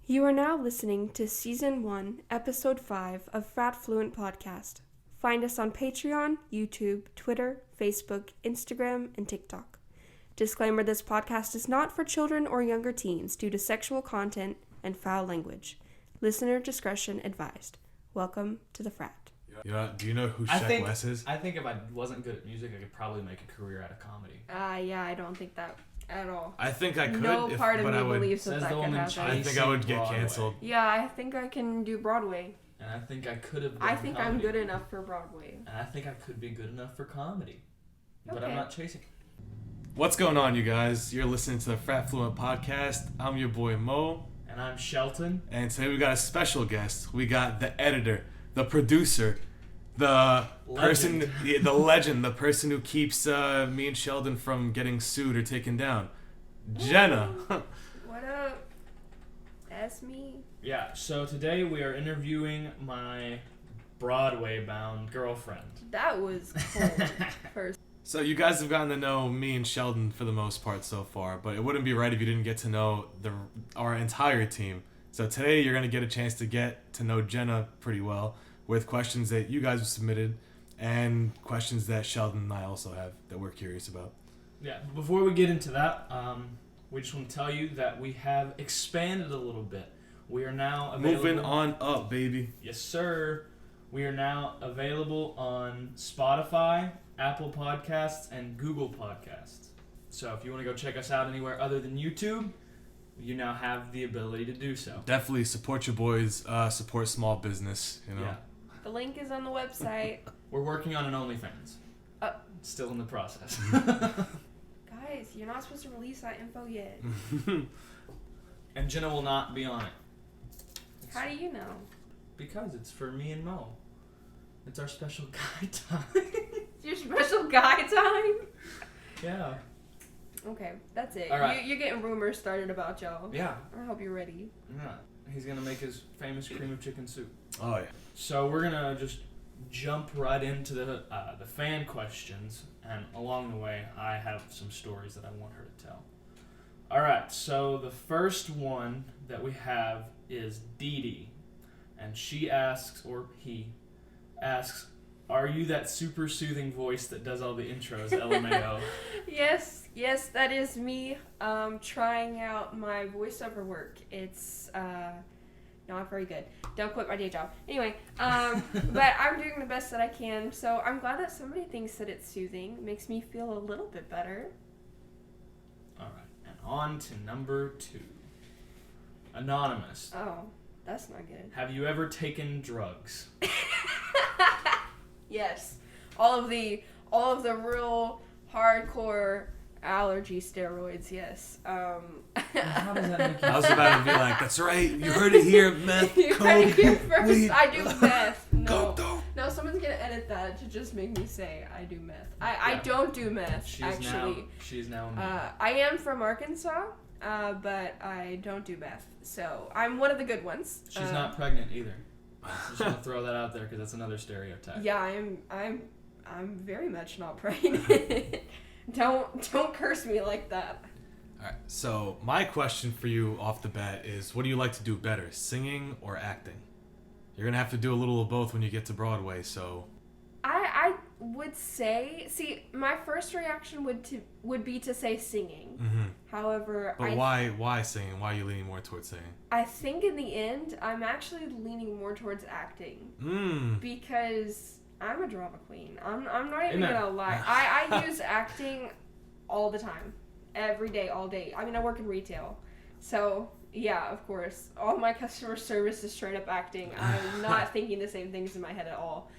You are now listening to Season 1, Episode 5 of Frat Fluent Podcast. Find us on Patreon, YouTube, Twitter, Facebook, Instagram, and TikTok. Disclaimer: this podcast is not for children or younger teens due to sexual content and foul language. Listener discretion advised. Welcome to the frat. Do you know who Shaq West is? I think if I wasn't good at music, I could probably make a career out of comedy. Yeah, I don't think that at all. I think I could. No part of me believes that could happen. I think I would get canceled. Yeah, I think I can do Broadway. And I think I could have done I think comedy. I'm good enough for Broadway. And I think I could be good enough for comedy. But okay. I'm not chasing. What's going on, you guys? You're listening to the Frat Fluent Podcast. I'm your boy Mo. And I'm Shelton. And today we got a special guest. We got the editor, the producer, the person, the legend, the person who keeps me and Sheldon from getting sued or taken down. Jenna. What up? That's me. Yeah, so today we are interviewing my Broadway-bound girlfriend. That was cold. First. So you guys have gotten to know me and Sheldon for the most part so far, but it wouldn't be right if you didn't get to know our entire team. So today you're going to get a chance to get to know Jenna pretty well with questions that you guys have submitted and questions that Sheldon and I also have that we're curious about. Yeah, before we get into that, we just want to tell you that we have expanded a little bit. We are now available... Moving on up, baby. Yes, sir. We are now available on Spotify, Apple Podcasts, and Google Podcasts. So if you want to go check us out anywhere other than YouTube, you now have the ability to do so. Definitely support your boys, support small business, you know. Yeah. The link is on the website. We're working on an OnlyFans. Still in the process. Guys, you're not supposed to release that info yet. And Jenna will not be on it. How do you know? Because it's for me and Mo. It's our special guy time. Your special guy time? Yeah. Okay, that's it. All right. You're getting rumors started about y'all. Yeah. I hope you're ready. Yeah. He's going to make his famous cream of chicken soup. Oh, yeah. So we're going to just jump right into the fan questions. And along the way, I have some stories that I want her to tell. All right. So the first one that we have is Dee Dee. And she asks, or he asks, are you that super soothing voice that does all the intros, LMAO? Yes, that is me trying out my voiceover work. It's not very good. Don't quit my day job. Anyway, but I'm doing the best that I can, so I'm glad that somebody thinks that it's soothing. It makes me feel a little bit better. All right, and on to number 2. Anonymous. Oh, that's not good. Have you ever taken drugs? Yes. All of the real hardcore allergy steroids, yes. How does that make you I was about to be like, that's right, you heard it here, meth, you coke, heard it here first. weed. I do meth. No. Go. No, someone's gonna edit that to just make me say I do meth. I don't do meth, actually. She's now me. I am from Arkansas, but I don't do meth. So I'm one of the good ones. She's not pregnant either. Just want to throw that out there because that's another stereotype. Yeah, I'm very much not pregnant. Don't curse me like that. All right, so my question for you off the bat is, what do you like to do better, singing or acting? You're going to have to do a little of both when you get to Broadway, so... I would say, my first reaction would be to say singing. Mm-hmm. However, But why singing? Why are you leaning more towards singing? I think in the end, I'm actually leaning more towards acting. Because I'm a drama queen. I'm not even gonna lie. I use acting all the time. Every day, all day. I mean, I work in retail. So, yeah, of course. All my customer service is straight up acting. I'm not thinking the same things in my head at all.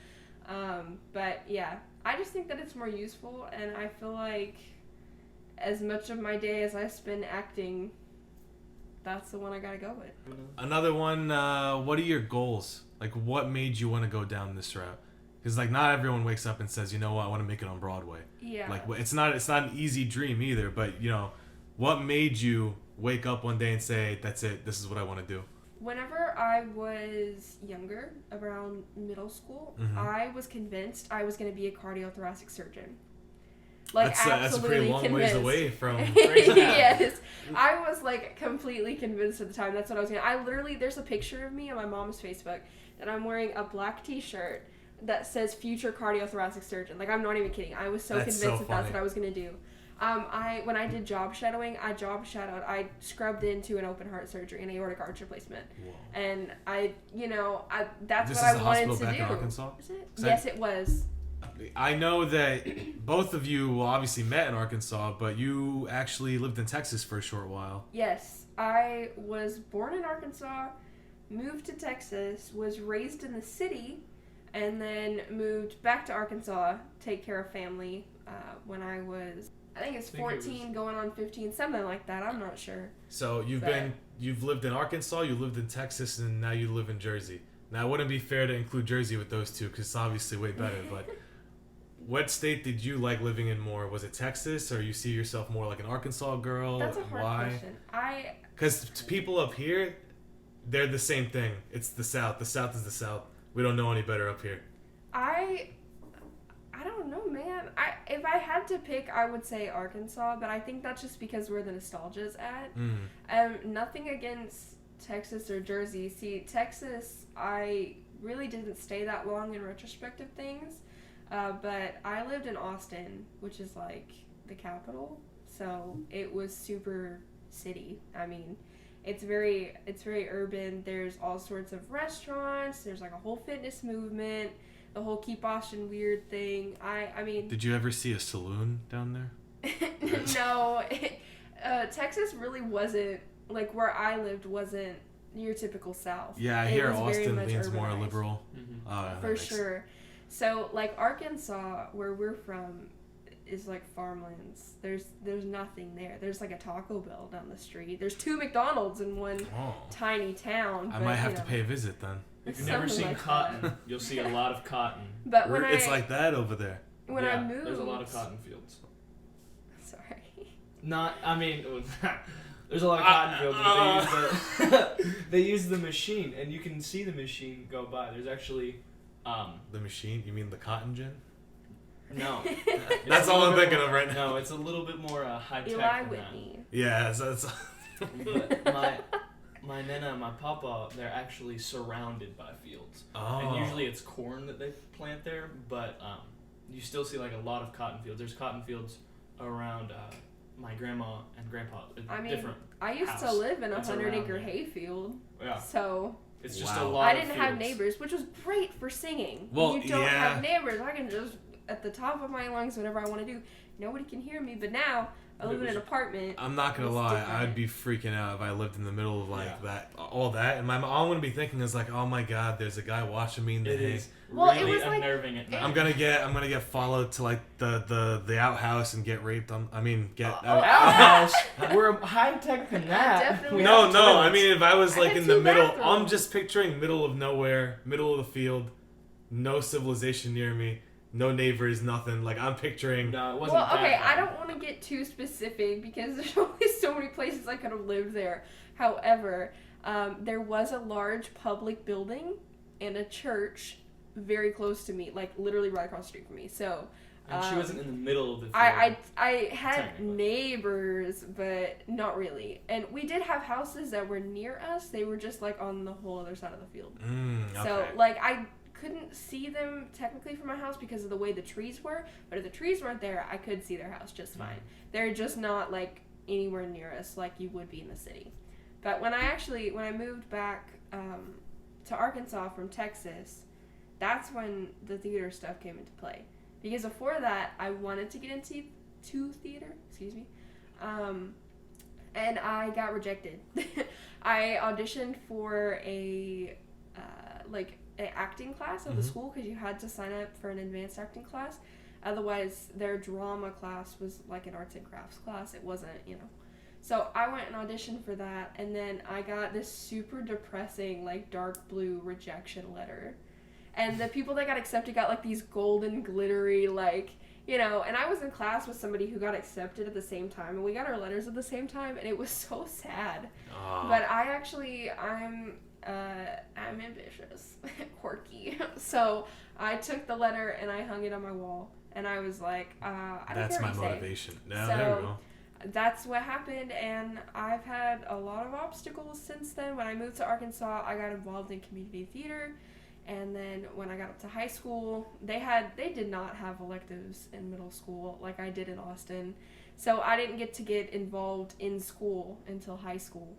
But yeah, I just think that it's more useful, and I feel like as much of my day as I spend acting, that's the one I gotta go with. Another one, what are your goals? Like, what made you want to go down this route? Because, like, not everyone wakes up and says, you know what, I want to make it on Broadway. Yeah. Like, it's not an easy dream either, but, you know, what made you wake up one day and say, that's it, this is what I want to do? Whenever I was younger, around middle school, I was convinced I was going to be a cardiothoracic surgeon. Like, that's a pretty long convinced. ways away from. Yes, I was like completely convinced at the time. That's what I was gonna. There's a picture of me on my mom's Facebook that I'm wearing a black T-shirt that says "Future Cardiothoracic Surgeon." Like, I'm not even kidding. I was so convinced that that's what I was gonna do. When I did job shadowing, I scrubbed into an open heart surgery and aortic arch replacement. Whoa. And that's This what I is a wanted hospital to back do. in Arkansas? Is it? Yes, it was. I know that both of you obviously met in Arkansas, but you actually lived in Texas for a short while. Yes, I was born in Arkansas, moved to Texas, was raised in the city, and then moved back to Arkansas to take care of family when I was, I think it's 14 going on 15, something like that. I'm not sure. So you've lived in Arkansas, you lived in Texas, and now you live in Jersey. Now, it wouldn't be fair to include Jersey with those two because it's obviously way better, but what state did you like living in more? Was it Texas, or you see yourself more like an Arkansas girl? That's a hard question. Because to people up here, they're the same thing. It's the South. The South is the South. We don't know any better up here. I don't know, man. If I had to pick, I would say Arkansas, but I think that's just because where the nostalgia's at. Nothing against Texas or Jersey. See, Texas, I really didn't stay that long in retrospect of things, but I lived in Austin, which is like the capital, so it was super city. I mean, it's very urban. There's all sorts of restaurants. There's like a whole fitness movement, the whole Keep Austin Weird thing. I mean, did you ever see a saloon down there? No, Texas really wasn't, like, where I lived wasn't your typical South. Yeah, I hear Austin leans more liberal. Mm-hmm. For sure. So, like, Arkansas, where we're from, is like farmlands. There's nothing there. There's like a Taco Bell down the street. There's 2 McDonald's in one tiny town. I might have to pay a visit then. If you've never seen cotton, you'll see a lot of cotton. But it's like that over there. When I moved, there's a lot of cotton fields. Sorry. There's a lot of cotton fields, but they use the machine, and you can see the machine go by. There's actually the machine. You mean the cotton gin? No. That's all I'm thinking of right now. No, it's a little bit more high tech. Eli Whitney. Yeah, that's. But my nana and my papa, they're actually surrounded by fields. Oh. And usually it's corn that they plant there, but you still see like a lot of cotton fields. There's cotton fields around my grandma and grandpa. I used to live in a 100-acre hayfield. Yeah. So it's just a lot. I didn't have neighbors, which was great for singing. Well, you don't have neighbors. I can just at the top of my lungs whatever I want to do. Nobody can hear me. But now I live in an apartment. I'm not gonna lie, different. I'd be freaking out if I lived in the middle of all that, and all I'm gonna be thinking is like, oh my god, there's a guy watching me in the hay. Well, really it was unnerving at night. I'm gonna get followed to like the outhouse and get raped. Outhouse. We're high tech than that. No. I mean, if I was like in the middle, I'm just picturing middle of nowhere, middle of the field, no civilization near me. No neighbors, nothing. Like, I'm picturing... No, it wasn't Well, okay, I don't want to get too specific because there's only so many places I could have lived there. However, there was a large public building and a church very close to me, like, literally right across the street from me. So... And she wasn't in the middle of the field. I had neighbors, but not really. And we did have houses that were near us. They were just, like, on the whole other side of the field. Okay. So, like, I couldn't see them technically from my house because of the way the trees were, but if the trees weren't there, I could see their house just fine. They're just not like anywhere near us like you would be in the city. But when I moved back to Arkansas from Texas, that's when the theater stuff came into play. Because before that, I wanted to get into theater, and I got rejected. I auditioned for an acting class at the school because you had to sign up for an advanced acting class. Otherwise, their drama class was like an arts and crafts class. It wasn't, So I went and auditioned for that, and then I got this super depressing, like, dark blue rejection letter. And the people that got accepted got, like, these golden, glittery, like, and I was in class with somebody who got accepted at the same time, and we got our letters at the same time, and it was so sad. But I'm ambitious, quirky. So I took the letter and I hung it on my wall And I was like, I don't That's care what my you motivation. say. Yeah, So, there we go. that's what happened, and I've had a lot of obstacles since then. When I moved to Arkansas, I got involved in community theater, and then when I got up to high school, they did not have electives in middle school like I did in Austin, so I didn't get to get involved in school until high school.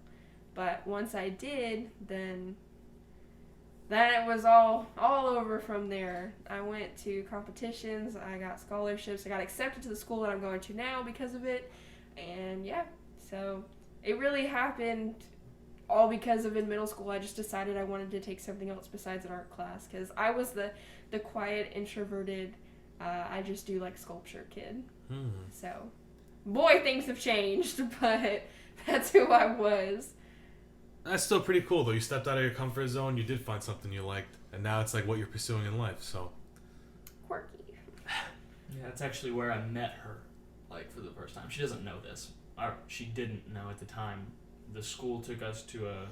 But once I did, then it was all over from there. I went to competitions, I got scholarships, I got accepted to the school that I'm going to now because of it. And yeah, so it really happened all because of in middle school. I just decided I wanted to take something else besides an art class because I was the quiet, introverted, I just do like sculpture kid. So, boy, things have changed, but that's who I was. That's still pretty cool, though. You stepped out of your comfort zone, you did find something you liked, and now it's like what you're pursuing in life, so. Quirky. Yeah, that's actually where I met her. Like, for the first time. She doesn't know this. Or she didn't know at the time. The school took us to a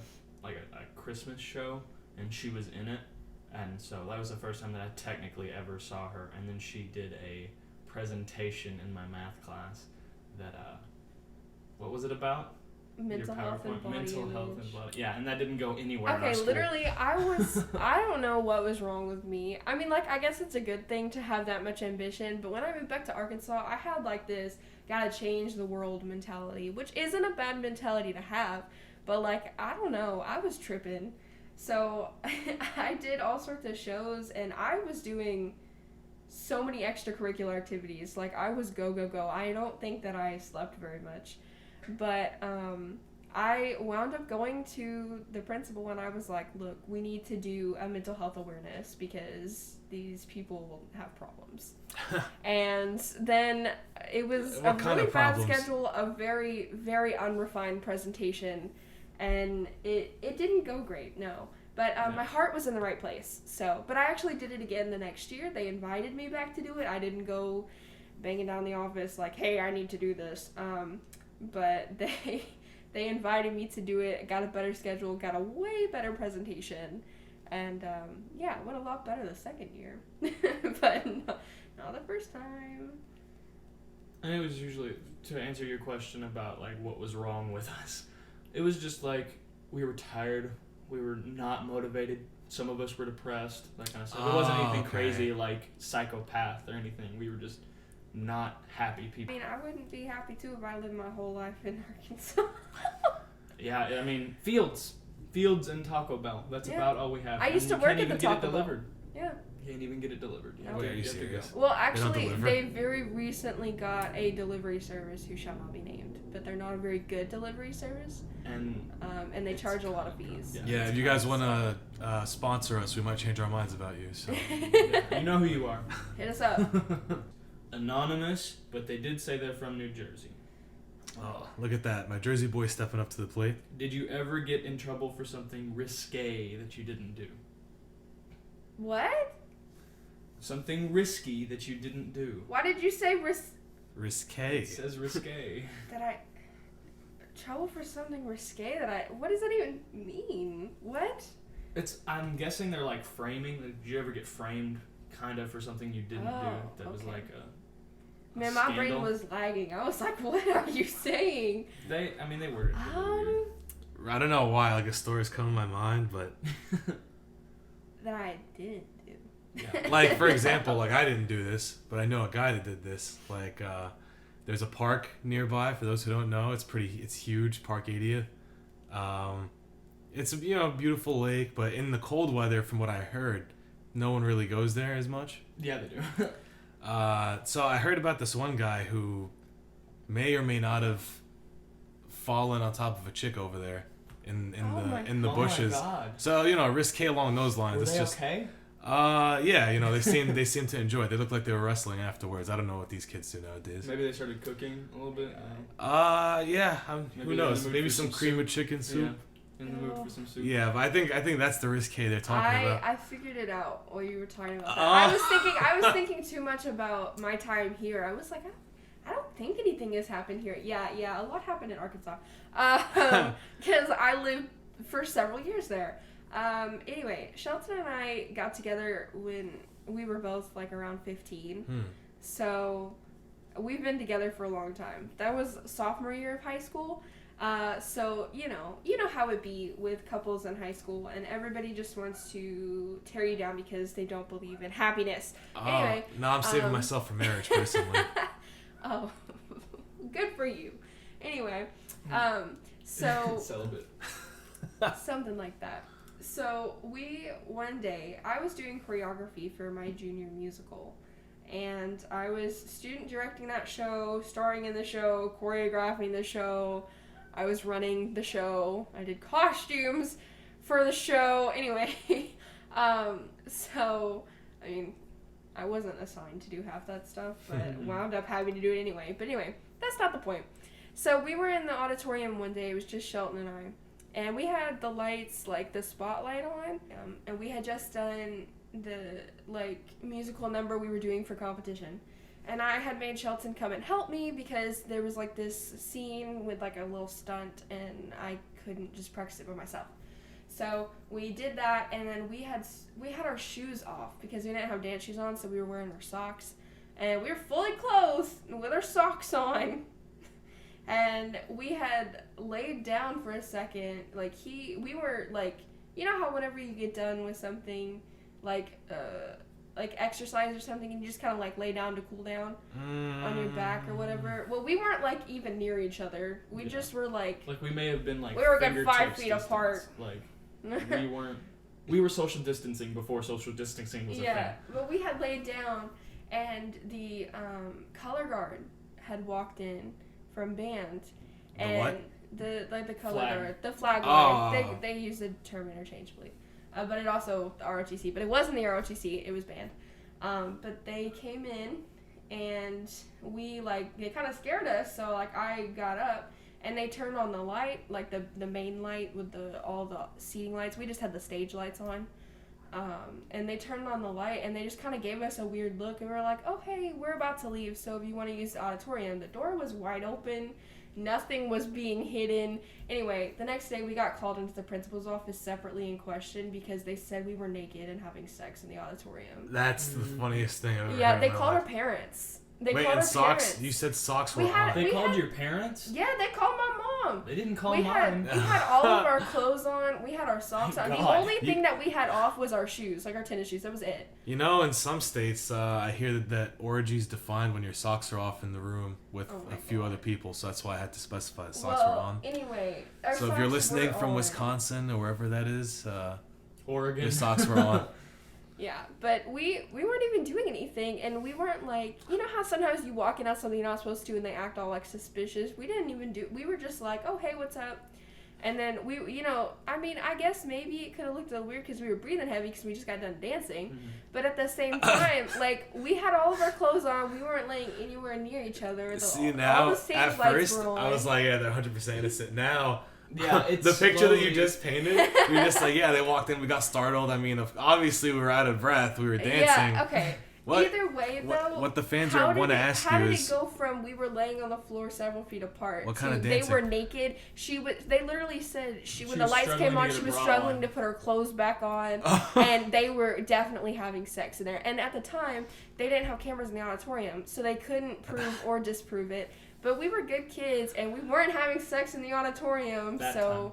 Christmas show, and she was in it. And so that was the first time that I technically ever saw her. And then she did a presentation in my math class that, what was it about? Mental health and body Mental image. health and body. Yeah, and that didn't go anywhere in our Okay, school. literally, I don't know what was wrong with me. I mean, like, I guess it's a good thing to have that much ambition, but when I moved back to Arkansas, I had, like, this gotta change the world mentality, which isn't a bad mentality to have, but, like, I don't know, I was tripping. So, I did all sorts of shows, and I was doing so many extracurricular activities. Like, I was go, go, go. I don't think that I slept very much. But I wound up going to the principal and I was like, look, we need to do a mental health awareness because these people will have problems. And then it was a really bad schedule, a very, very unrefined presentation, and it didn't go great, no. But my heart was in the right place. So, but I actually did it again the next year. They invited me back to do it. I didn't go banging down the office like, hey, I need to do this. But they invited me to do it, got a better schedule, got a way better presentation, and it went a lot better the second year, but not the first time. And it was usually, to answer your question about like what was wrong with us, it was just like we were tired, we were not motivated, some of us were depressed, that kind of stuff. It wasn't anything crazy like psychopath or anything, we were just not happy people. I mean, I wouldn't be happy too if I lived my whole life in Arkansas. Yeah, I mean, fields and Taco Bell. That's about all we have. I used to work at the Taco Bell. Yeah. You can't even get it delivered. Wait, are you serious? Well, actually, they very recently got a delivery service who shall not be named, but they're not a very good delivery service. And they charge a lot of fees. Yeah, if you guys want to sponsor us, we might change our minds about you. So you know who you are. Hit us up. Anonymous, but they did say they're from New Jersey. Oh, look at that. My Jersey boy stepping up to the plate. Did you ever get in trouble for something risque that you didn't do? What? Something risky that you didn't do. Why did you say risque? It says risque. Trouble for something risque what does that even mean? What? I'm guessing they're like framing. Did you ever get framed kind of for something you didn't do that was like a Man, scandal? my brain was lagging. I was like, what are you saying? They worded it really weird. I don't know why, like a story's come to my mind, but that I didn't do. Yeah. Like, for example, like I didn't do this, but I know a guy that did this. Like, there's a park nearby. For those who don't know, it's huge, Park 80th. It's a beautiful lake, but in the cold weather, from what I heard, no one really goes there as much. Yeah, they do. So I heard about this one guy who may or may not have fallen on top of a chick over there in the bushes. Oh my God. So risque along those lines. Were it's they just okay? Yeah, they seem to enjoy it. They look like they were wrestling afterwards. I don't know what these kids do nowadays. Maybe they started cooking a little bit. Yeah. Who knows? Maybe some cream with chicken soup. Yeah. In the mood for some soup. Yeah, but I think that's the risque they're talking about. I figured it out while you were talking about that. I was thinking too much about my time here. I was like, I don't think anything has happened here. Yeah, a lot happened in Arkansas. Because I lived for several years there. Anyway, Shelton and I got together when we were both like around 15. So we've been together for a long time. That was sophomore year of high school. So you know how it be with couples in high school, and everybody just wants to tear you down because they don't believe in happiness. Anyway, no, I'm saving myself for marriage personally. Oh, good for you. Anyway, so celibate. something like that. So one day I was doing choreography for my junior musical. And I was student directing that show, starring in the show, choreographing the show. I was running the show. I did costumes for the show. Anyway, so, I mean, I wasn't assigned to do half that stuff, but wound up having to do it anyway. But anyway, that's not the point. So we were in the auditorium one day. It was just Shelton and I. And we had the lights, like the spotlight on. And we had just done the musical number we were doing for competition, and I had made Shelton come and help me because there was this scene with a little stunt and I couldn't just practice it by myself. So we did that, and then we had our shoes off because we didn't have dance shoes on, so we were wearing our socks, and we were fully clothed with our socks on. And we had laid down for a second, we were you know how whenever you get done with something like exercise or something, and you just kind of lay down to cool down on your back or whatever. Well, we weren't even near each other. We just were we may have been we were 5 feet distance. apart. We were social distancing before social distancing was a thing. Yeah, but we had laid down, and the color guard had walked in from band, and the color guard, the flag guard. They use the term interchangeably. But it also the ROTC, but it wasn't the ROTC, it was band. But they came in, and we they kind of scared us, so I got up, and they turned on the light, the main light with all the seating lights. We just had the stage lights on. And they turned on the light, and they just kind of gave us a weird look, and we were like, oh hey, we're about to leave, so if you want to use the auditorium. The door was wide open. Nothing was being hidden. Anyway, the next day we got called into the principal's office separately and questioned because they said we were naked and having sex in the auditorium. That's the funniest thing I've ever heard. Yeah, they called our parents. Wait, and socks? Parents. You said socks were on. They called your parents? Yeah, they called my mom. They didn't call mine. We had all of our clothes on. We had our socks on. The only thing that we had off was our shoes, our tennis shoes. That was it. In some states, I hear that orgy's defined when your socks are off in the room with a few other people, so that's why I had to specify that socks were on. Anyway, so if you're listening from Wisconsin or wherever that is, Oregon, your socks were on. Yeah, but we weren't even doing anything, and we weren't you know how sometimes you walk in on something you're not supposed to and they act all suspicious? We didn't even we were just oh hey, what's up? And then I guess maybe it could have looked a little weird because we were breathing heavy because we just got done dancing. Mm-hmm. But at the same time, we had all of our clothes on. We weren't laying anywhere near each other. See, now, at first, I was yeah, they're 100% innocent. Now... Yeah, it's the picture that you just painted, you're just they walked in, we got startled. I mean, obviously we were out of breath, we were dancing. Yeah, okay. Either way, though, what the fans want to ask you is... How did it go from we were laying on the floor several feet apart what kind of dancing? They were naked. They literally said when the lights came on, she was struggling to put her clothes back on, and they were definitely having sex in there. And at the time, they didn't have cameras in the auditorium, so they couldn't prove or disprove it. But we were good kids, and we weren't having sex in the auditorium, No,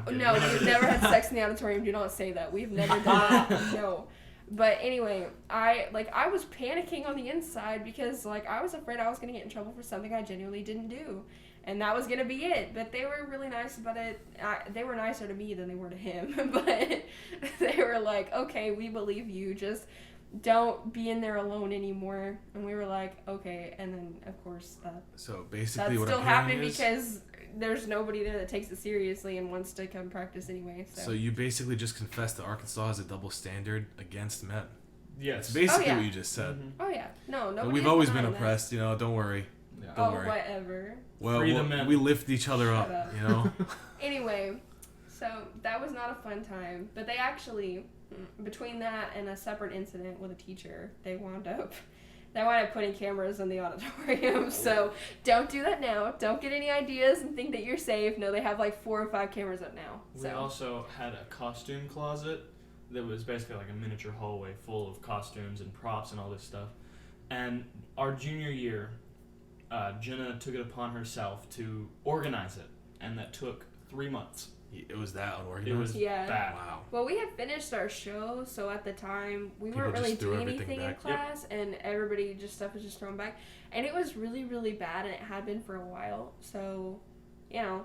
we've never had sex in the auditorium. Do not say that. We've never done that. No. But anyway, I was panicking on the inside because, I was afraid I was going to get in trouble for something I genuinely didn't do. And that was going to be it. But they were really nice about it. They were nicer to me than they were to him. But they were okay, we believe you. Just... don't be in there alone anymore. And we were okay. And then of course so basically that still happened because there's nobody there that takes it seriously and wants to come practice anyway. So you basically just confessed that Arkansas has a double standard against men. Yes. It's basically what you just said. Mm-hmm. Oh yeah. No, we've always been oppressed, don't worry. Yeah. Don't worry. Whatever. Well, we lift each other up, Anyway, so that was not a fun time. But they actually, between that and a separate incident with a teacher, they wound up putting cameras in the auditorium. So don't do that now. Don't get any ideas and think that you're safe. No, they have 4 or 5 cameras up now. We also had a costume closet that was basically a miniature hallway full of costumes and props and all this stuff. And our junior year, Jenna took it upon herself to organize it, and that took 3 months. It was that unorganized? It was bad. Wow. Well, we had finished our show, so at the time, we weren't really doing anything in class, and everybody stuff was just thrown back. And it was really, really bad, and it had been for a while. So,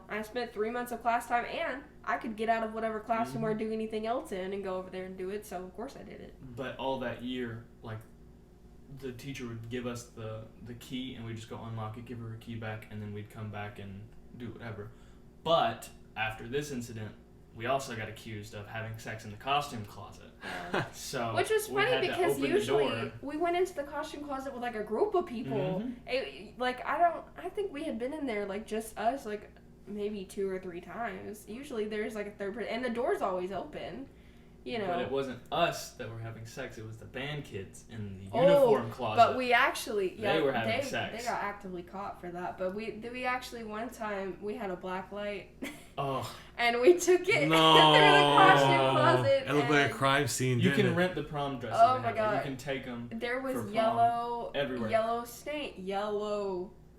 I spent 3 months of class time, and I could get out of whatever class we weren't doing anything else in and go over there and do it, so of course I did it. But all that year, the teacher would give us the key, and we'd just go unlock it, give her key back, and then we'd come back and do whatever. But after this incident, we also got accused of having sex in the costume closet. Yeah. So which was funny because usually we went into the costume closet with a group of people. I think we had been in there just us maybe 2 or 3 times. Usually there's a third person, and the door's always open. But it wasn't us that were having sex. It was the band kids in the uniform closet. But we actually, they were having sex. They got actively caught for that. But we actually one time we had a black light. Oh. And we took it through the costume closet. It looked like a crime scene. You can rent the prom dresses. Oh my god! You can take them. There was yellow everywhere. Yellow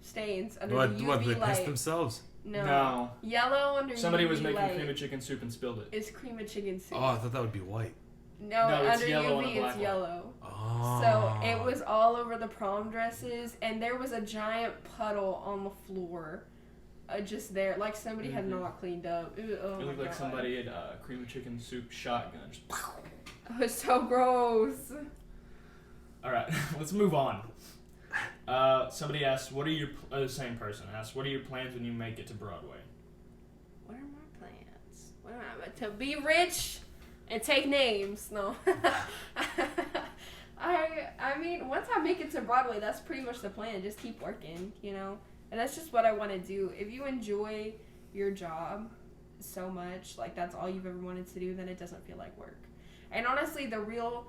stains under the UV What? They light. Pissed themselves? No. Yellow under Somebody UV was making light. cream of chicken soup and spilled it. It's cream of chicken soup. Oh, I thought that would be white. No, it's under yellow UV it's yellow. Oh. So it was all over the prom dresses, and there was a giant puddle on the floor, just there, like somebody had not cleaned up. It looked like somebody had cream of chicken soup shotgun. It was so gross. All right, let's move on. Somebody asked, the same person asked, what are your plans when you make it to Broadway? What are my plans? To be rich and take names. No. I mean, once I make it to Broadway, that's pretty much the plan. Just keep working, And that's just what I want to do. If you enjoy your job so much, that's all you've ever wanted to do, then it doesn't feel like work. And honestly, the real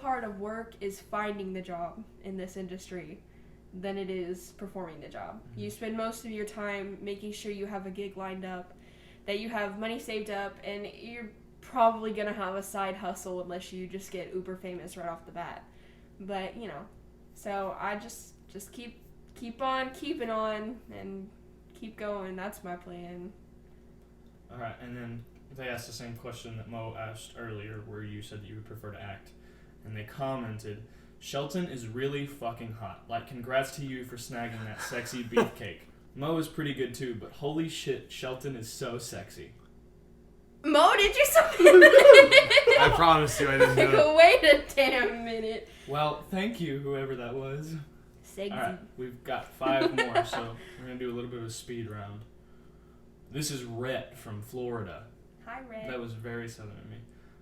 part of work is finding the job in this industry than it is performing the job. Mm-hmm. You spend most of your time making sure you have a gig lined up, that you have money saved up, and you're probably going to have a side hustle unless you just get uber famous right off the bat. But, so I just keep on keeping on and keep going. That's my plan. All right, and then they asked the same question that Mo asked earlier, where you said that you would prefer to act. And they commented, Shelton is really fucking hot. Congrats to you for snagging that sexy beefcake. Mo is pretty good too, but holy shit, Shelton is so sexy. Mo, did you say I promise you I didn't do it. Wait a damn minute. Well, thank you, whoever that was. Sexy. Alright, we've got 5 more, so we're going to do a little bit of a speed round. This is Rhett from Florida. Hi, Rhett. That was very southern of me.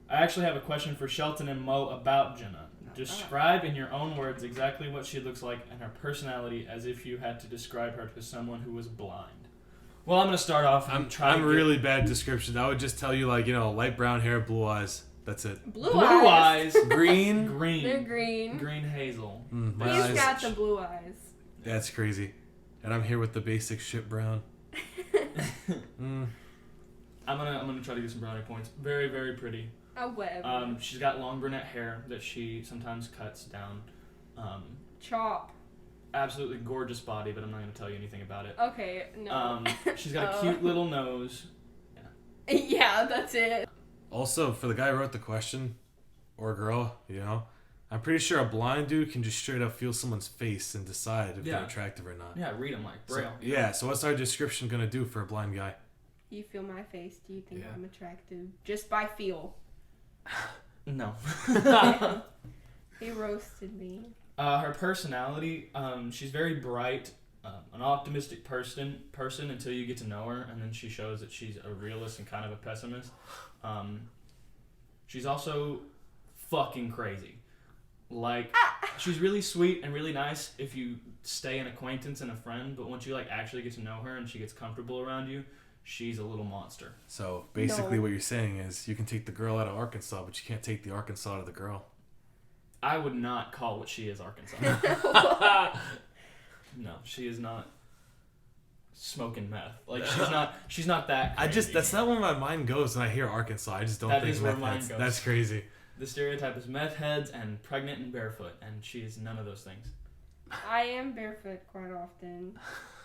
I actually have a question for Shelton and Mo about Jenna. Describe in your own words exactly what she looks like and her personality as if you had to describe her to someone who was blind. Well, I'm going to start off. I'm really bad description. I would just tell you light brown hair, blue eyes. That's it. Blue eyes. Green. They're green. Green hazel. He's got the blue eyes. That's crazy. And I'm here with the basic shit brown. I'm gonna try to get some brownie points. Very, very pretty. Whatever. She's got long brunette hair that she sometimes cuts down. Chop. Absolutely gorgeous body, but I'm not gonna tell you anything about it. Okay, no. She's got a cute little nose. Yeah, that's it. Also, for the guy who wrote the question, or girl, I'm pretty sure a blind dude can just straight up feel someone's face and decide if they're attractive or not. Yeah, read them like Braille. So what's our description gonna do for a blind guy? You feel my face. Do you think I'm attractive? Just by feel. No. He roasted me. Her personality, she's very bright, an optimistic person until you get to know her, and then she shows that she's a realist and kind of a pessimist. She's also fucking crazy. She's really sweet and really nice if you stay an acquaintance and a friend, but once you actually get to know her and she gets comfortable around you, she's a little monster. So basically what you're saying is you can take the girl out of Arkansas, but you can't take the Arkansas out of the girl. I would not call what she is Arkansas. No, she is not smoking meth. She's not that crazy. That's not where my mind goes when I hear Arkansas. I just don't think is where mine goes. That's crazy. The stereotype is meth heads and pregnant and barefoot, and she is none of those things. I am barefoot quite often.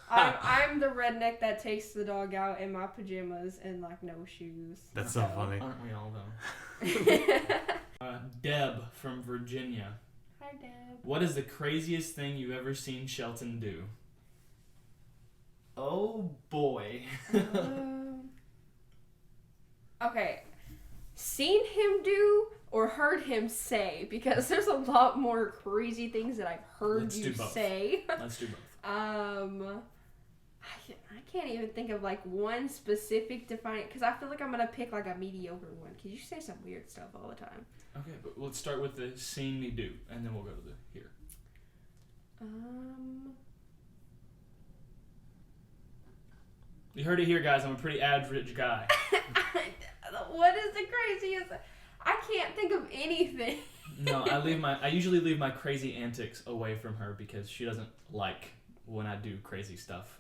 I'm the redneck that takes the dog out in my pajamas and like no shoes. That's so funny. Aren't we all though? Deb from Virginia. Hi, Deb. What is the craziest thing you've ever seen Shelton do? Oh boy. Okay. Seen him do or heard him say? Because there's a lot more crazy things that I've heard you say. Let's do both. I can't even think of like one specific defining, because I feel like I'm gonna pick like a mediocre one. Cause you say some weird stuff all the time. Okay, but let's start with the seen me do, and then we'll go to the here. You heard it here, guys. I'm a pretty average guy. What is the craziest? I can't think of anything. No, I usually leave my crazy antics away from her because she doesn't like when I do crazy stuff.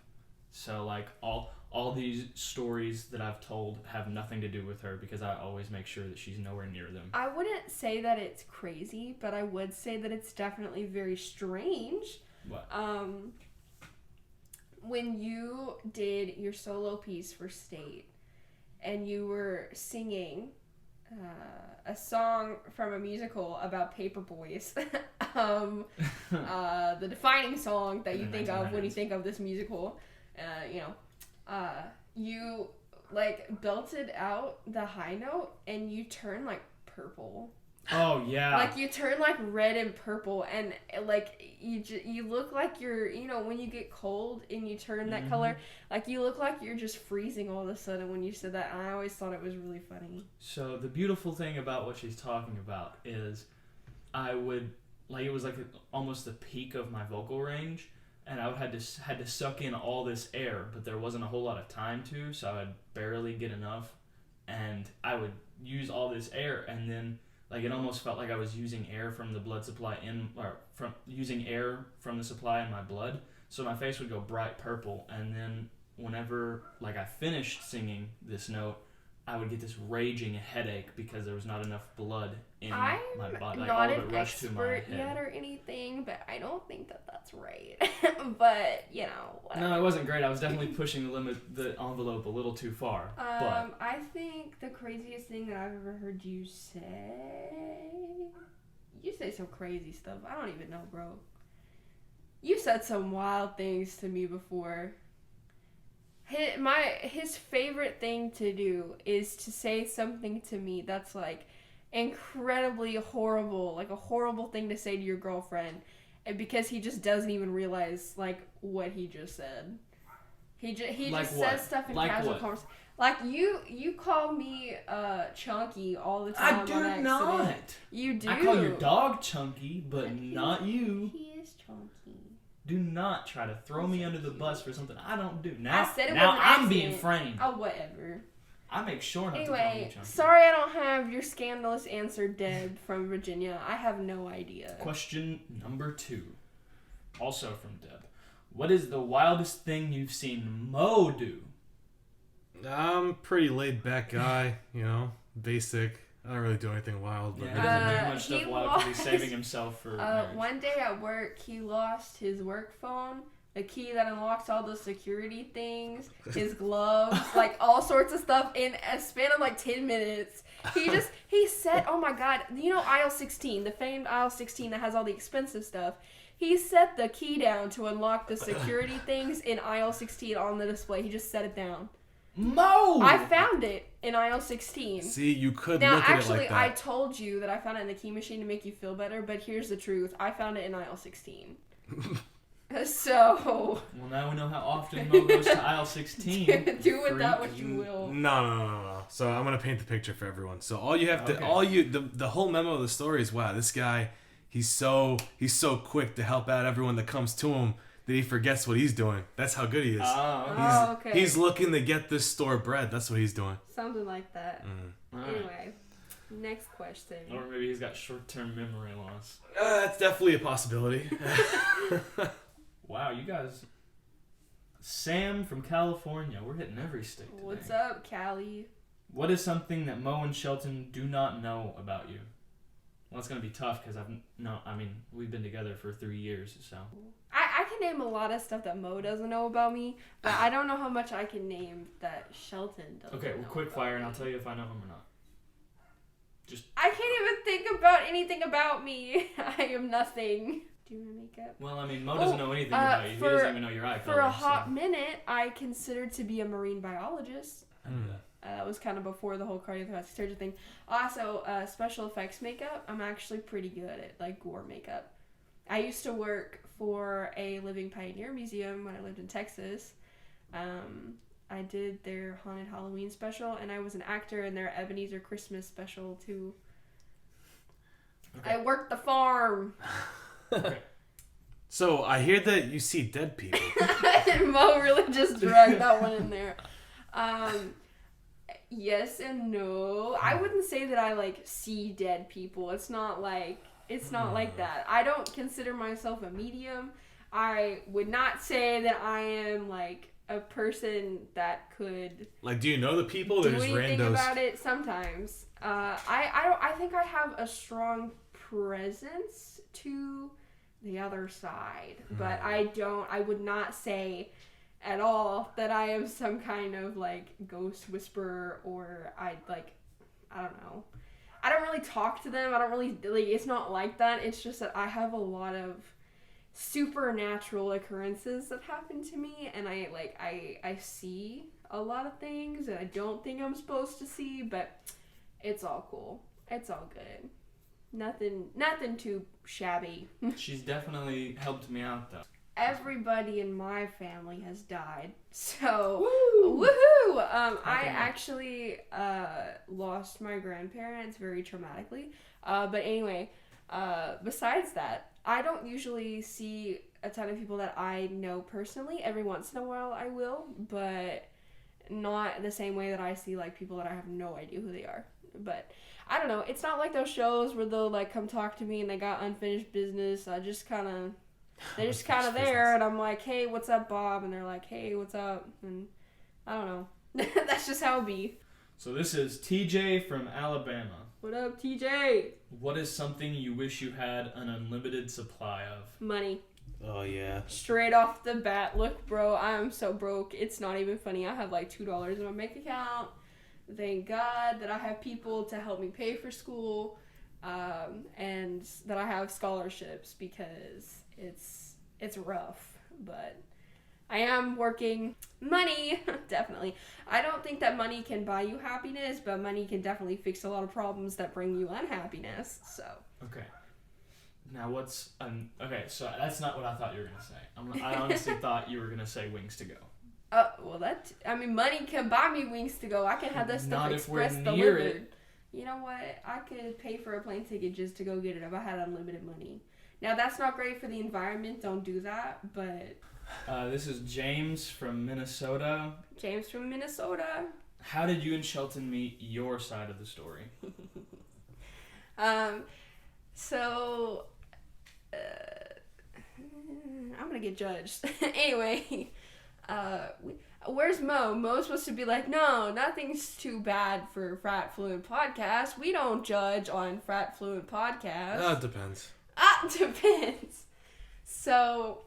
So like all these stories that I've told have nothing to do with her because I always make sure that she's nowhere near them. I wouldn't say that it's crazy, but I would say that it's definitely very strange. What? When you did your solo piece for State and you were singing a song from a musical about paper boys, the defining song that you think of when you think of this musical, you like belted out the high note and you turn like purple. Oh yeah. Like you turn like red and purple, and like you look like you're, when you get cold and you turn that color, like you look like you're just freezing all of a sudden when you said that. And I always thought it was really funny. So the beautiful thing about what she's talking about is I would it was like almost the peak of my vocal range, and I had to suck in all this air, but there wasn't a whole lot of time to, so I would barely get enough, and I would use all this air, and then like it almost felt like I was using air from the blood supply using air from the supply in my blood. So my face would go bright purple, and then whenever like I finished singing this note, I would get this raging headache because there was not enough blood in my body. I'm like, not all of it an rushed to my expert head. yet or anything, but I don't think that that's right. But whatever. No, it wasn't great. I was definitely pushing the envelope a little too far. But I think the craziest thing that I've ever heard you say. You say some crazy stuff. I don't even know, bro. You said some wild things to me before. His favorite thing to do is to say something to me that's like incredibly horrible, like a horrible thing to say to your girlfriend, and because he just doesn't even realize like what he just said. He like just what? says stuff in like casual what? conversation. Like you call me chunky all the time. I do on accident. not. You do. I call your dog chunky, but not you. He is chunky. Do not try to throw me under the bus for something I don't do. Now, I said it now was an I'm accident. being framed. Oh, whatever. I make sure not to call you Anyway, chunky. sorry I don't have your scandalous answer, Deb from Virginia. I have no idea. Question number 2, also from Deb. What is the wildest thing you've seen Moe do? I'm a pretty laid back guy, basic. I don't really do anything wild. But Yeah, he doesn't do much stuff wild because he's saving himself for marriage. One day at work, he lost his work phone, the key that unlocks all the security things, his gloves, like all sorts of stuff in a span of like 10 minutes. He set, oh my god, aisle 16, the famed aisle 16 that has all the expensive stuff. He set the key down to unlock the security things in aisle 16 on the display. He just set it down. Moe! I found it in aisle 16. See, you could Now, look at actually, it like that. I told you that I found it in the key machine to make you feel better, but here's the truth. I found it in aisle 16. So... Well, now we know how often Moe goes to aisle 16. Do with that what you will. No. So I'm gonna paint the picture for everyone. So all you have to, the whole memo of the story is, wow, this guy, he's so quick to help out everyone that comes to him that he forgets what he's doing. That's how good he is. Okay. He's looking to get this store bread. That's what he's doing. Something like that. Right. Anyway, next question. Or maybe he's got short-term memory loss. That's definitely a possibility. Wow, you guys. Sam from California. We're hitting every state today. What's up, Callie? What is something that Moe and Shelton do not know about you? Well, it's gonna be tough because we've been together for 3 years, so. I can name a lot of stuff that Mo doesn't know about me, but I don't know how much I can name that Shelton doesn't know. Okay, well, quick fire, me. and I'll tell you if I know him or not. I can't even think about anything about me. I am nothing. Do you want makeup? Well, I mean, Mo doesn't know anything about you. He doesn't even know your eye color. For a hot minute, I considered to be a marine biologist. I knew that. That was kind of before the whole cardiothoracic surgery thing. Also, special effects makeup, I'm actually pretty good at, like, gore makeup. I used to work for a Living Pioneer Museum when I lived in Texas. I did their Haunted Halloween special, and I was an actor in their Ebenezer Christmas special, too. Okay. I worked the farm. Okay. So, I hear that you see dead people. Mo really just dragged that one in there. Yes and no. I wouldn't say that I, like, see dead people. It's not like that. I don't consider myself a medium. I would not say that I am, like, a person that could... Like, do you know the people? Do anything about it? Sometimes. I think I have a strong presence to the other side. But I would not say at all that I am some kind of, like, ghost whisperer, or I don't know. I don't really talk to them. I don't really, like, it's not like that. It's just that I have a lot of supernatural occurrences that happen to me, and I see a lot of things that I don't think I'm supposed to see, but it's all cool. It's all good. Nothing too shabby. She's definitely helped me out, though. Everybody in my family has died, so woohoo! I actually lost my grandparents very traumatically, but anyway, besides that, I don't usually see a ton of people that I know personally. Every once in a while I will, but not the same way that I see, like, people that I have no idea who they are. But I don't know, it's not like those shows where they'll, like, come talk to me and they got unfinished business. They're just kind of there, and I'm like, hey, what's up, Bob? And they're like, hey, what's up? And I don't know. That's just how it be. So this is TJ from Alabama. What up, TJ? What is something you wish you had an unlimited supply of? Money. Oh, yeah. Straight off the bat. Look, bro, I'm so broke. It's not even funny. I have like $2 in my bank account. Thank God that I have people to help me pay for school, and that I have scholarships, because it's rough, but I am working. Money, definitely. I don't think that money can buy you happiness, but money can definitely fix a lot of problems that bring you unhappiness, so. Okay. Now what's, okay, so that's not what I thought you were going to say. I honestly thought you were going to say wings to go. Well, money can buy me wings to go. I can have that stuff express delivered. You know what? I could pay for a plane ticket just to go get it if I had unlimited money. Now, that's not great for the environment. Don't do that, but... This is James from Minnesota. James from Minnesota. How did you and Shelton meet? Your side of the story. So... I'm gonna get judged. Anyway... where's Mo? Mo's supposed to be like, no, nothing's too bad for Frat Fluent Podcast. We don't judge on Frat Fluent Podcast. It depends. Depends. So,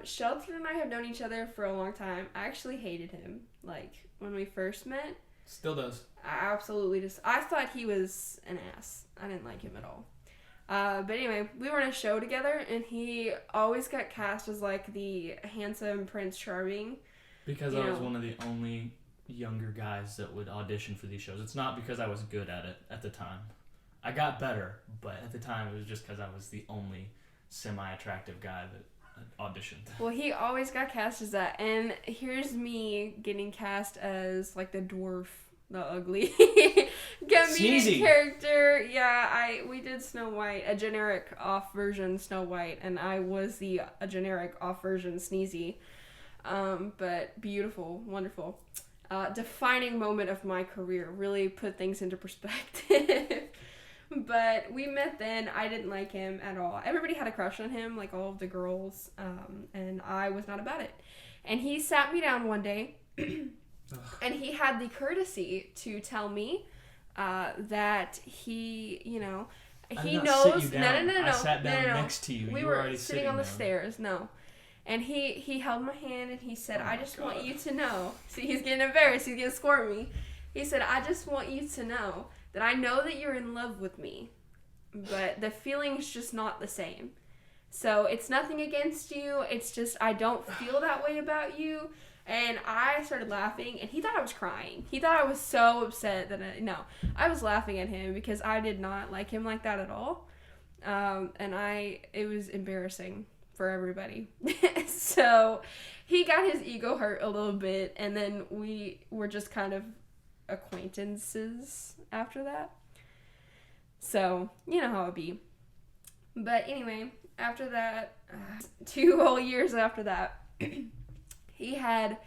Shelton and I have known each other for a long time. I actually hated him, like, when we first met. Still does. I thought he was an ass. I didn't like him at all. But anyway, we were in a show together, and he always got cast as, like, the handsome Prince Charming. Because I was one of the only younger guys that would audition for these shows. It's not because I was good at it at the time. I got better, but at the time it was just because I was the only semi-attractive guy that auditioned. Well, he always got cast as that, and here's me getting cast as, like, the dwarf. The ugly comedic character. Yeah, we did Snow White, a generic off version Snow White, and I was a generic off version Sneezy. But beautiful, wonderful. Defining moment of my career. Really put things into perspective. But we met then. I didn't like him at all. Everybody had a crush on him, like all of the girls, and I was not about it. And he sat me down one day. And he had the courtesy to tell me that he, He knows. No. I sat down next to you. We you were already sitting on the there. stairs. No. And he held my hand and he said, Oh I just God. want you to know. See, he's getting embarrassed. He's getting squirmy. He said, I just want you to know that I know that you're in love with me, but the feeling's just not the same. So it's nothing against you. It's just I don't feel that way about you. And I started laughing, and he thought I was crying. He thought I was so upset that I was laughing at him because I did not like him like that at all. It was embarrassing for everybody. So he got his ego hurt a little bit, and then we were just kind of acquaintances after that. So, you know how it be. But anyway, after that, 2 whole years after that, he had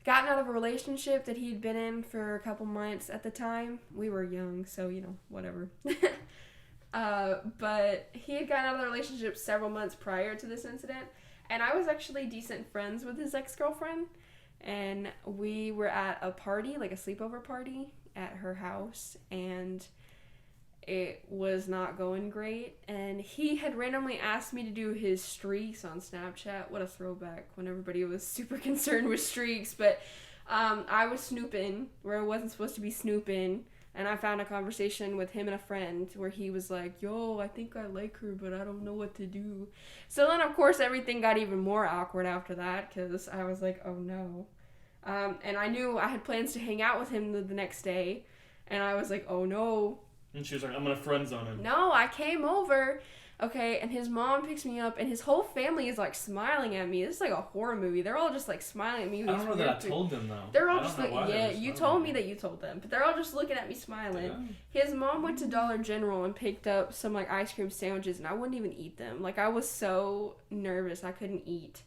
gotten out of a relationship that he'd been in for a couple months at the time. We were young, so, whatever. But he had gotten out of the relationship several months prior to this incident, and I was actually decent friends with his ex-girlfriend, and we were at a party, like a sleepover party, at her house, and it was not going great, and he had randomly asked me to do his streaks on Snapchat. What a throwback, when everybody was super concerned with streaks, but I was snooping where I wasn't supposed to be snooping, and I found a conversation with him and a friend where he was like, yo, I think I like her, but I don't know what to do. So then, of course, everything got even more awkward after that, because I was like, oh no. And I knew I had plans to hang out with him the next day, and I was like, oh no. And she was like, I'm going to friend zone him. No, I came over, okay, and his mom picks me up, and his whole family is, like, smiling at me. This is like a horror movie. They're all just, like, smiling at me. I don't know that I told them, though. They're all just like, yeah, you told me that you told them. But they're all just looking at me smiling. Yeah. His mom went to Dollar General and picked up some, like, ice cream sandwiches, and I wouldn't even eat them. Like, I was so nervous I couldn't eat.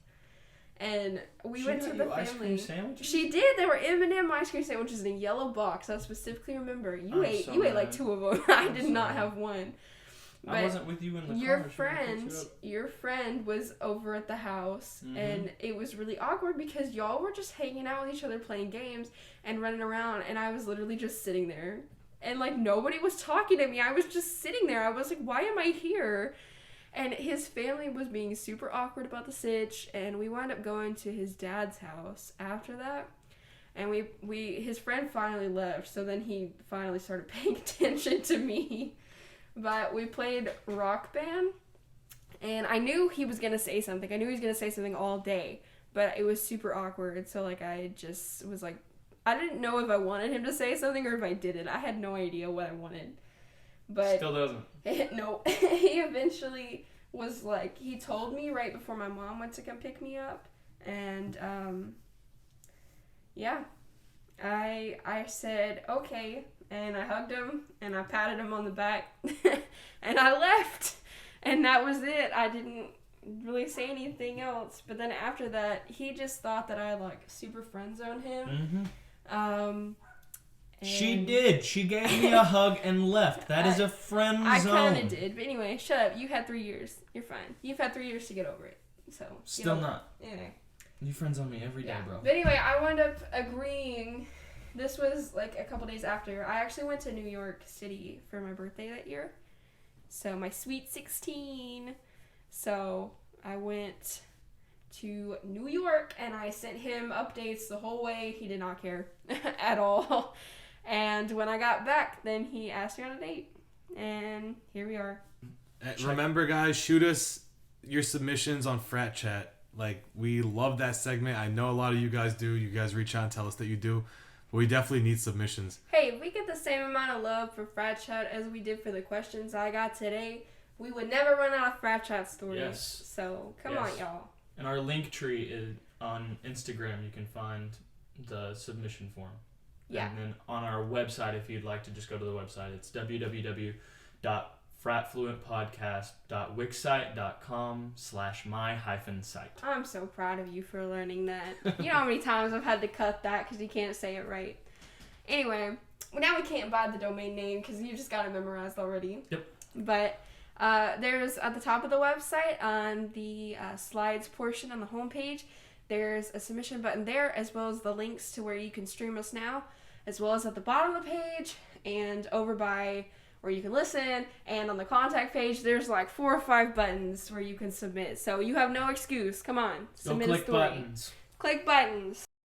And we went to the family. Ice cream sandwiches? She did. They were M&M ice cream sandwiches in a yellow box. I specifically remember. You ate like 2 of them. I did not have one. But I wasn't with you in the car. Your friend was over at the house, and it was really awkward because y'all were just hanging out with each other, playing games and running around, and I was literally just sitting there, and like nobody was talking to me. I was just sitting there. I was like, why am I here? And his family was being super awkward about the sitch, and we wound up going to his dad's house after that. And his friend finally left, so then he finally started paying attention to me. But we played Rock Band, and I knew he was going to say something. I knew he was going to say something all day, but it was super awkward. So, like, I just was like, I didn't know if I wanted him to say something or if I didn't. I had no idea what I wanted. But still doesn't. No, he eventually was like, he told me right before my mom went to come pick me up, and yeah, I said okay, and I hugged him and I patted him on the back and I left, and that was it. I didn't really say anything else. But then after that, he just thought that I like super friend zoned him. She did. She gave me a hug and left. That is a friend zone. I kind of did. But anyway, shut up. You had 3 years. You're fine. You've had 3 years to get over it. So still not. Anyway. You friend zone me every day, bro. But anyway, I wound up agreeing. This was like a couple days after. I actually went to New York City for my birthday that year. So my sweet 16. So I went to New York and I sent him updates the whole way. He did not care at all. And when I got back, then he asked me on a date. And here we are. Remember, guys, shoot us your submissions on Frat Chat. Like, we love that segment. I know a lot of you guys do. You guys reach out and tell us that you do. But we definitely need submissions. Hey, if we get the same amount of love for Frat Chat as we did for the questions I got today, we would never run out of Frat Chat stories. Yes. So, come on, y'all. And our link tree is on Instagram. You can find the submission form. Yeah. And then on our website, if you'd like to just go to the website, it's www.fratfluentpodcast.wixsite.com/my-site. I'm so proud of you for learning that. You know how many times I've had to cut that because you can't say it right. Anyway, now we can't buy the domain name because you just got it memorized already. Yep. But there's at the top of the website on the slides portion on the homepage, there's a submission button there, as well as the links to where you can stream us now, as well as at the bottom of the page and over by or you can listen. And on the contact page, there's like 4 or 5 buttons where you can submit. So you have no excuse. Come on, submit a story. Click buttons. Click buttons.